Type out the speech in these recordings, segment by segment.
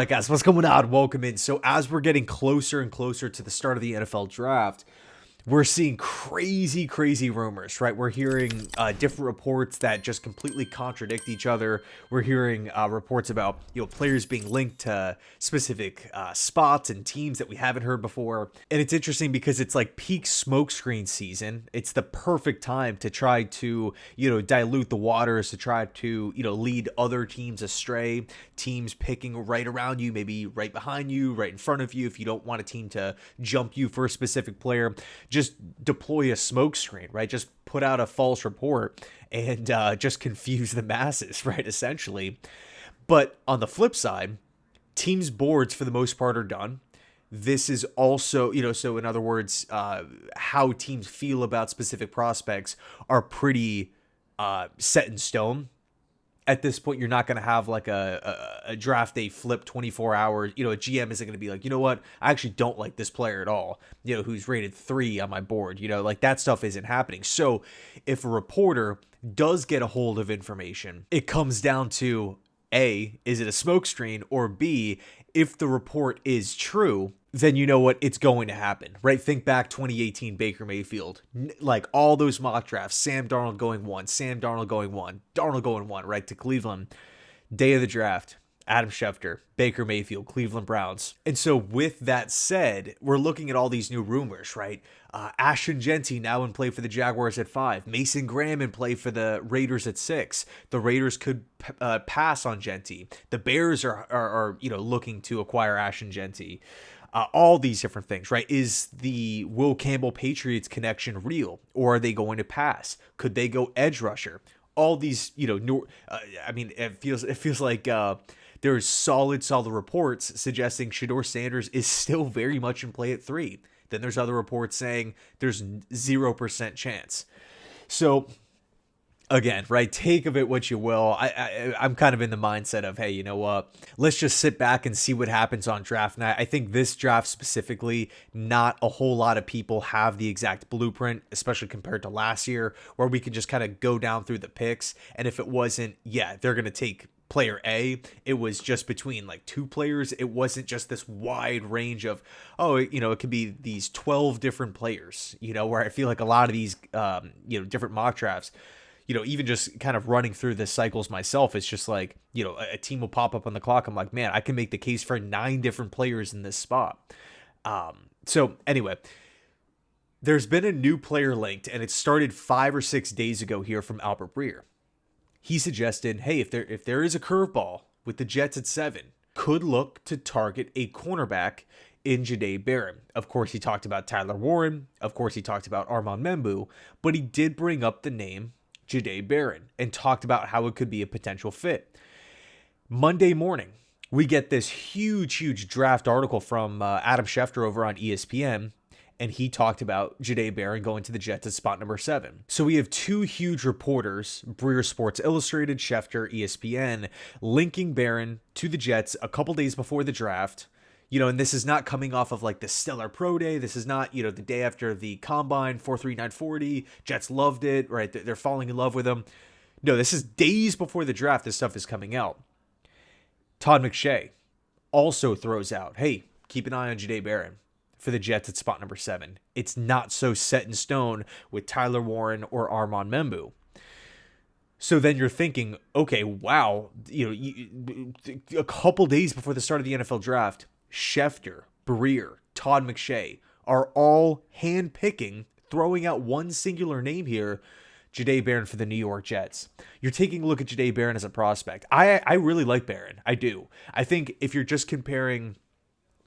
right, guys, what's going on? Welcome in. So as we're getting closer and closer to the start of the NFL draft, we're seeing crazy rumors, right? We're hearing different reports that just completely contradict each other. We're hearing reports about, players being linked to specific spots and teams that we haven't heard before. And it's interesting because it's like peak smokescreen season. It's the perfect time to try to, dilute the waters, to try to, lead other teams astray. Teams picking right around you, maybe right behind you, right in front of you, if you don't want a team to jump you for a specific player. Just deploy a smoke screen, right? Just put out a false report and just confuse the masses, right? Essentially. But on the flip side, teams' boards for the most part are done. This is also, so in other words, how teams feel about specific prospects are pretty set in stone. At this point, you're not going to have like a draft day flip 24 hours. A GM isn't going to be like, you know what? I actually don't like this player at all, who's rated 3 on my board. Like that stuff isn't happening. So if a reporter does get a hold of information, it comes down to A, is it a smokescreen? Or B, if the report is true, then you know what? It's going to happen, right? Think back 2018 Baker Mayfield. Like all those mock drafts, Sam Darnold going 1, Sam Darnold going 1, Darnold going 1, right, to Cleveland. Day of the draft, Adam Schefter, Baker Mayfield, Cleveland Browns. And so with that said, we're looking at all these new rumors, right? Ashton Jeanty now in play for the Jaguars at 5. Mason Graham in play for the Raiders at 6. The Raiders could pass on Jeanty. The Bears are looking to acquire Ashton Jeanty. All these different things, right? Is the Will Campbell Patriots connection real, or are they going to pass? Could they go edge rusher? All these, it feels like there's solid reports suggesting Shedeur Sanders is still very much in play at 3. Then there's other reports saying there's 0% chance. So again, right, take of it what you will. I'm kind of in the mindset of, hey, you know what? Let's just sit back and see what happens on draft night. I think this draft specifically, not a whole lot of people have the exact blueprint, especially compared to last year, where we can just kind of go down through the picks. And if it wasn't, they're going to take player A, it was just between like 2 players. It wasn't just this wide range of, it could be these 12 different players, where I feel like a lot of these, different mock drafts, even just kind of running through the cycles myself, it's just like, a team will pop up on the clock. I'm like, man, I can make the case for 9 different players in this spot. So anyway, there's been a new player linked, and it started 5 or 6 days ago here from Albert Breer. He suggested, hey, if there is a curveball with the Jets at 7, could look to target a cornerback in Jahdae Barron. Of course, he talked about Tyler Warren. Of course, he talked about Armand Membu, but he did bring up the name Jahdae Barron and talked about how it could be a potential fit. Monday morning, we get this huge draft article from Adam Schefter over on ESPN, and he talked about Jahdae Barron going to the Jets at spot number 7. So we have 2 huge reporters, Breer Sports Illustrated, Schefter, ESPN, linking Barron to the Jets a couple days before the draft. And this is not coming off of like the stellar pro day. This is not, the day after the combine, 4.3940. Jets loved it, right? They're falling in love with him. No, this is days before the draft. This stuff is coming out. Todd McShay also throws out, hey, keep an eye on Jahdae Barron for the Jets at spot number 7. It's not so set in stone with Tyler Warren or Armand Membu. So then you're thinking, okay, wow, a couple days before the start of the NFL draft, Schefter, Breer, Todd McShay are all hand-picking, throwing out one singular name here, Jahdae Barron for the New York Jets. You're taking a look at Jahdae Barron as a prospect. I really like Barron. I do. I think if you're just comparing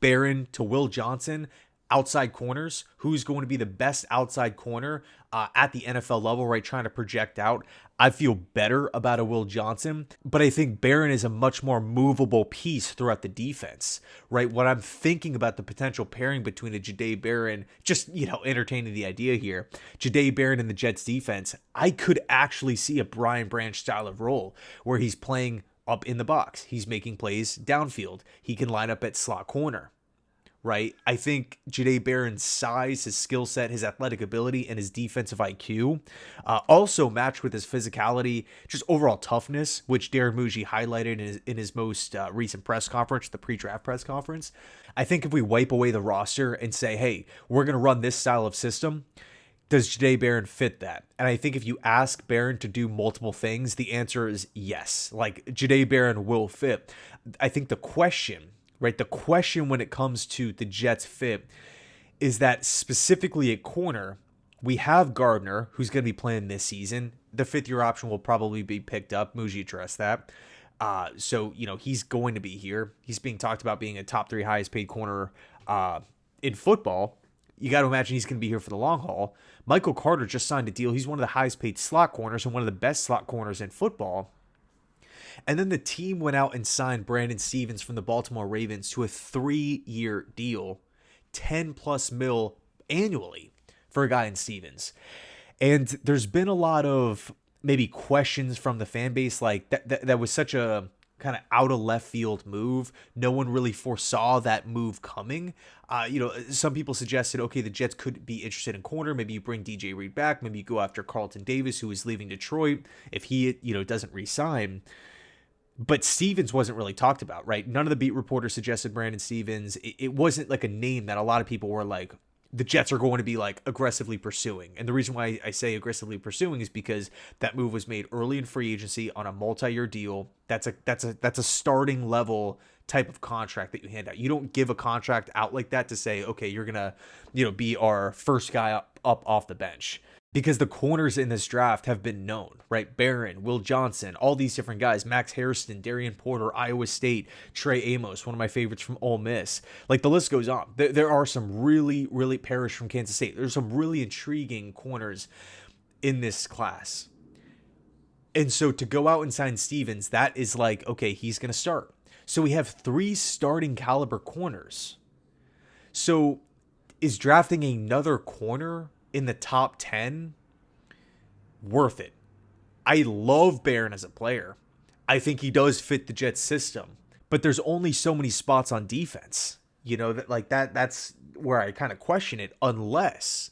Barron to Will Johnson, outside corners, who's going to be the best outside corner at the NFL level, right? Trying to project out. I feel better about a Will Johnson, but I think Barron is a much more movable piece throughout the defense, right? When I'm thinking about the potential pairing between a Jahdae Barron, just, entertaining the idea here, Jahdae Barron in the Jets defense, I could actually see a Brian Branch style of role where he's playing up in the box. He's making plays downfield. He can line up at slot corner. right? I think Jahdae Barron's size, his skill set, his athletic ability, and his defensive IQ also matched with his physicality, just overall toughness, which Darren Muji highlighted in his most recent press conference, the pre-draft press conference. I think if we wipe away the roster and say, hey, we're going to run this style of system, does Jahdae Barron fit that? And I think if you ask Barron to do multiple things, the answer is yes. Like, Jahdae Barron will fit. I think the question, right, the question when it comes to the Jets fit is that specifically at corner, we have Gardner, who's going to be playing this season. The fifth-year option will probably be picked up. Muji addressed that. So, he's going to be here. He's being talked about being a top 3 highest paid corner in football. You got to imagine he's going to be here for the long haul. Michael Carter just signed a deal. He's one of the highest paid slot corners and one of the best slot corners in football. And then the team went out and signed Brandon Stephens from the Baltimore Ravens to a 3-year deal, 10 plus mil annually for a guy in Stephens. And there's been a lot of maybe questions from the fan base, like that was such a kind of out of left field move. No one really foresaw that move coming. Some people suggested, okay, the Jets could be interested in corner. Maybe you bring DJ Reed back. Maybe you go after Carlton Davis, who is leaving Detroit if he, doesn't re-sign. But Stephens wasn't really talked about, right? None of the beat reporters suggested Brandon Stephens. It wasn't like a name that a lot of people were like, the Jets are going to be like aggressively pursuing. And the reason why I say aggressively pursuing is because that move was made early in free agency on a multi-year deal. That's a starting level type of contract that you hand out. You don't give a contract out like that to say, okay, you're going to, be our first guy up off the bench. Because the corners in this draft have been known, right? Barron, Will Johnson, all these different guys, Max Hairston, Darian Porter, Iowa State, Trey Amos, one of my favorites from Ole Miss. Like, the list goes on. There are some really, really Parrish from Kansas State. There's some really intriguing corners in this class. And so to go out and sign Stephens, that is like, okay, he's going to start. So we have 3 starting caliber corners. So is drafting another corner in the top 10 worth it? I love Barron as a player. I think he does fit the Jets system, but there's only so many spots on defense. That's where I kind of question it, unless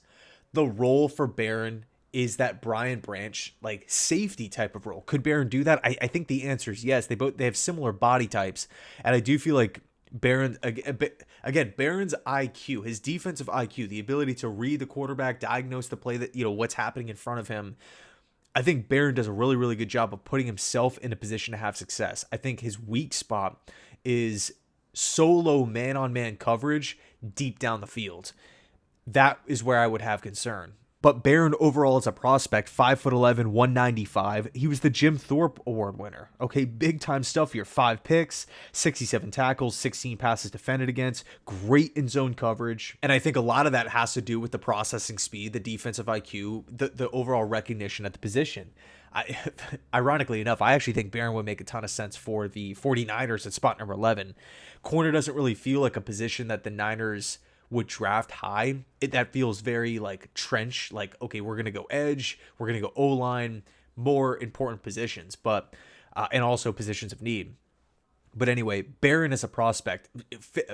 the role for Barron is that Brian Branch, like, safety type of role. Could Barron do that? I think the answer is yes. They have similar body types, and I do feel like Barron, again, Barron's IQ, his defensive IQ, the ability to read the quarterback, diagnose the play, that, what's happening in front of him. I think Barron does a really, really good job of putting himself in a position to have success. I think his weak spot is solo man-on-man coverage deep down the field. That is where I would have concern. But Barron overall as a prospect, 5'11", 195. He was the Jim Thorpe Award winner. Okay, big time stuff here. 5 picks, 67 tackles, 16 passes defended against. Great in zone coverage. And I think a lot of that has to do with the processing speed, the defensive IQ, the overall recognition at the position. Ironically enough, I actually think Barron would make a ton of sense for the 49ers at spot number 11. Corner doesn't really feel like a position that the Niners would draft high. That feels very like trench, like, okay, we're going to go edge, we're going to go O-line, more important positions, but and also positions of need. But anyway, Barron as a prospect,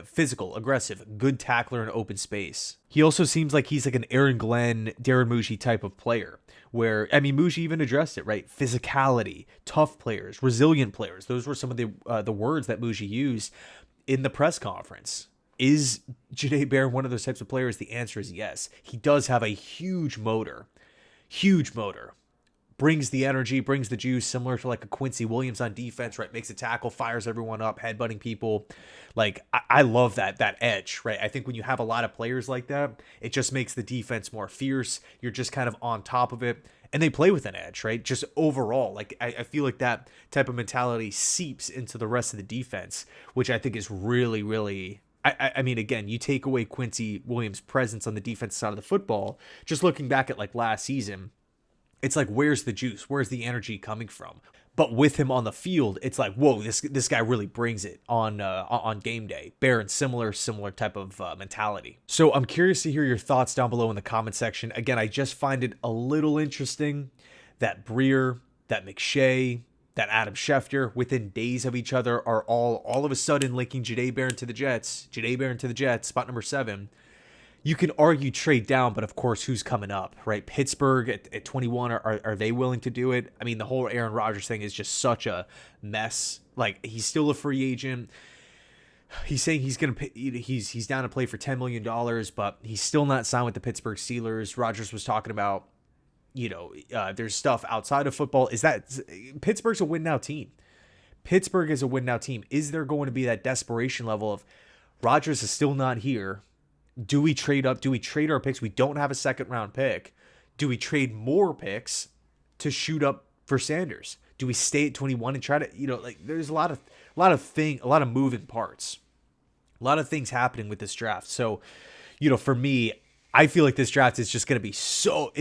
physical, aggressive, good tackler in open space. He also seems like he's like an Aaron Glenn, Darren Muji type of player, where, I mean, Muji even addressed it, right? Physicality, tough players, resilient players. Those were some of the words that Muji used in the press conference. Is Jahdae Barron one of those types of players? The answer is yes. He does have a huge motor. Brings the energy, brings the juice, similar to like a Quincy Williams on defense, right? Makes a tackle, fires everyone up, headbutting people. Like, I love that edge, right? I think when you have a lot of players like that, it just makes the defense more fierce. You're just kind of on top of it. And they play with an edge, right? Just overall, like, I feel like that type of mentality seeps into the rest of the defense, which I think is really, really... I mean, again, you take away Quincy Williams' presence on the defensive side of the football, just looking back at like last season, it's like, where's the juice? Where's the energy coming from? But with him on the field, it's like, whoa, this guy really brings it on game day. Barron, similar type of mentality. So I'm curious to hear your thoughts down below in the comment section. Again, I just find it a little interesting that Breer, that McShay, that Adam Schefter, within days of each other, are all of a sudden linking Jahdae Barron to the Jets. Jahdae Barron to the Jets, spot number 7. You can argue trade down, but of course, who's coming up, right? Pittsburgh at 21, are they willing to do it? I mean, the whole Aaron Rodgers thing is just such a mess. Like, he's still a free agent. He's saying he's gonna pay, he's down to play for $10 million, but he's still not signed with the Pittsburgh Steelers. Rodgers was talking about, there's stuff outside of football. Is that Pittsburgh's a win now team? Pittsburgh is a win now team. Is there going to be that desperation level of Rodgers is still not here? Do we trade up? Do we trade our picks? We don't have a second round pick. Do we trade more picks to shoot up for Sanders? Do we stay at 21 and try to, there's a lot of moving parts, a lot of things happening with this draft. So, for me, I feel like this draft is just going to be so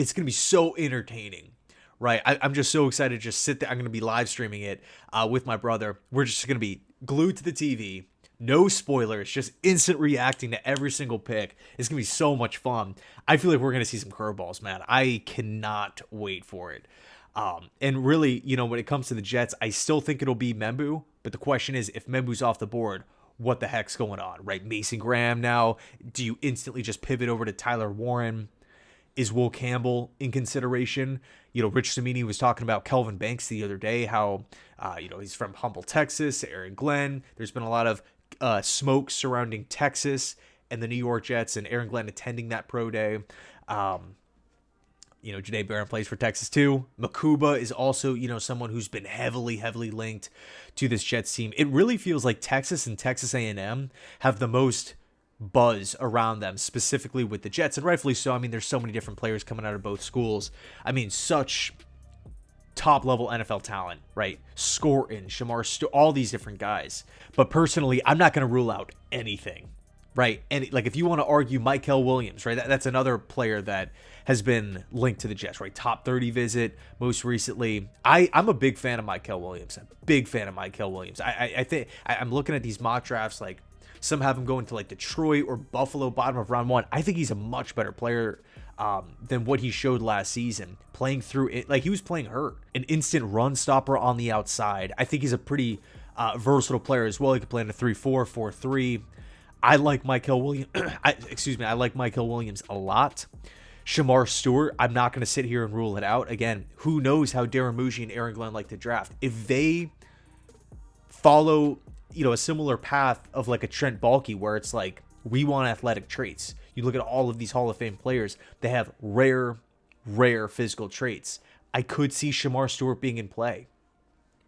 entertaining, right? I'm just so excited to just sit there. I'm going to be live streaming it with my brother. We're just going to be glued to the TV. No spoilers, just instant reacting to every single pick. It's going to be so much fun. I feel like we're going to see some curveballs, man. I cannot wait for it. And really, when it comes to the Jets, I still think it'll be Membu. But the question is, if Membu's off the board, what the heck's going on, right? Mason Graham now. Do you instantly just pivot over to Tyler Warren? Is Will Campbell in consideration? Rich Cimini was talking about Kelvin Banks the other day, how, he's from Humble, Texas, Aaron Glenn. There's been a lot of smoke surrounding Texas and the New York Jets and Aaron Glenn attending that pro day. Jahdae Barron plays for Texas too. Makuba is also, someone who's been heavily linked to this Jets team. It really feels like Texas and Texas A&M have the most buzz around them, specifically with the Jets, and rightfully so. I mean, there's so many different players coming out of both schools. I mean, such top-level NFL talent, right? Scorton, all these different guys. But personally, I'm not going to rule out anything, right? And if you want to argue Mykel Williams, right? That's another player that has been linked to the Jets, right? Top 30 visit most recently. I'm a big fan of Mykel Williams. I think I'm looking at these mock drafts, like some have him going to like Detroit or Buffalo, bottom of round 1. I think he's a much better player than what he showed last season, playing through it. Like, he was playing hurt, an instant run stopper on the outside. I think he's a pretty versatile player as well. He could play in a 3-4, 4-3. I like Mykel Williams. I like Mykel Williams a lot. Shamar Stewart, I'm not going to sit here and rule it out. Again, who knows how Darren Muji and Aaron Glenn like to draft. If they follow, a similar path of like a Trent Baalke, where it's like, we want athletic traits. You look at all of these Hall of Fame players, they have rare physical traits. I could see Shamar Stewart being in play.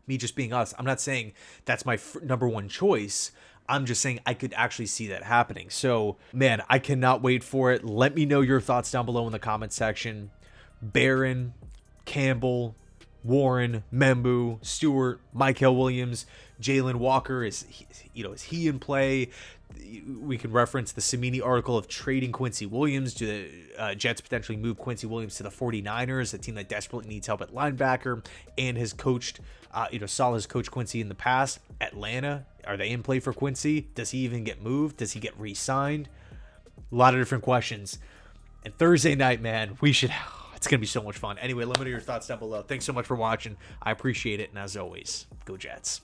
Me just being us. I'm not saying that's my number one choice. I'm just saying I could actually see that happening. So, man, I cannot wait for it. Let me know your thoughts down below in the comment section. Barron, Campbell, Warren, Membu, Stewart, Mykel Williams, Jalen Walker, is he in play? We can reference the Cimini article of trading Quincy Williams. Do the Jets potentially move Quincy Williams to the 49ers, a team that desperately needs help at linebacker and has coached, Saul has coached Quincy in the past. Atlanta, are they in play for Quincy? Does he even get moved? Does he get re-signed? A lot of different questions. And Thursday night, man, it's going to be so much fun. Anyway, let me know your thoughts down below. Thanks so much for watching. I appreciate it. And as always, go Jets.